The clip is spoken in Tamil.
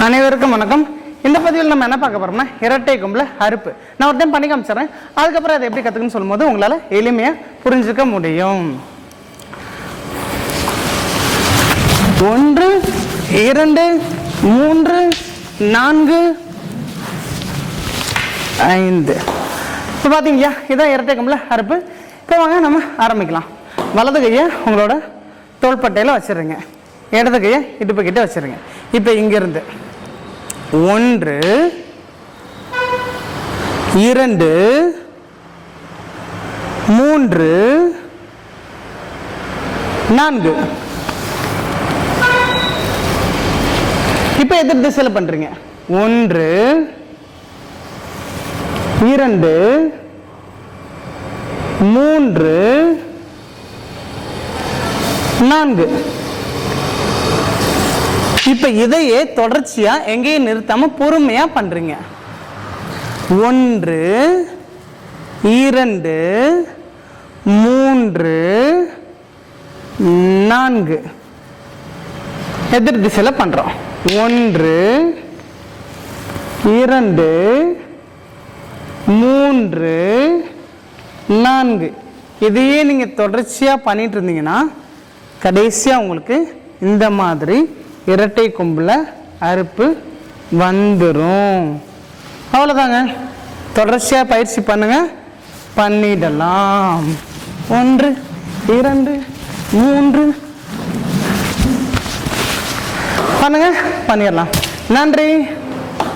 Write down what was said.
அனைவருக்கும் வணக்கம். இந்த பதிவில் நம்ம என்ன பார்க்க போறோம்னா இரட்டை கொம்புல அறுப்பு. நான் ஒரு டைம் பண்ணி காமிச்சிடுறேன். அதுக்கப்புறம் அதை எப்படி கற்றுக்குன்னு சொல்லும்போது உங்களால் எளிமையாக புரிஞ்சுக்க முடியும். 1 2 3 4 5. இப்போ பார்த்தீங்களா, இதான் இரட்டை கொம்புல அறுப்பு. இப்போ வாங்க நம்ம ஆரம்பிக்கலாம். வலது கையை உங்களோட தோள்பட்டையில் வச்சிடுறீங்க, இடது கையை இடுப்பு கிட்ட வச்சிருங்க. இப்போ இங்கிருந்து 1 2 3 4. இப்போ எதிர் திசையில் பண்றீங்க. 1 2 3 4. இப்ப இதையே தொடர்ச்சியா எங்கேயும் நிறுத்தாம பொறுமையா பண்றீங்க. 1 2 3 4 எதிர் திசையில பண்றோம். 1 2 3 4. இதையே நீங்க தொடர்ச்சியா பண்ணிட்டு இருந்தீங்கன்னா கடைசியா உங்களுக்கு இந்த மாதிரி இரட்டை கொம்புல அறுப்பு வந்துடும். அவ்வளோதாங்க. தொடர்ச்சியாக பயிற்சி பண்ணுங்க, பண்ணிடலாம். 1 2 3 பண்ணுங்க, பண்ணிடலாம். நன்றி.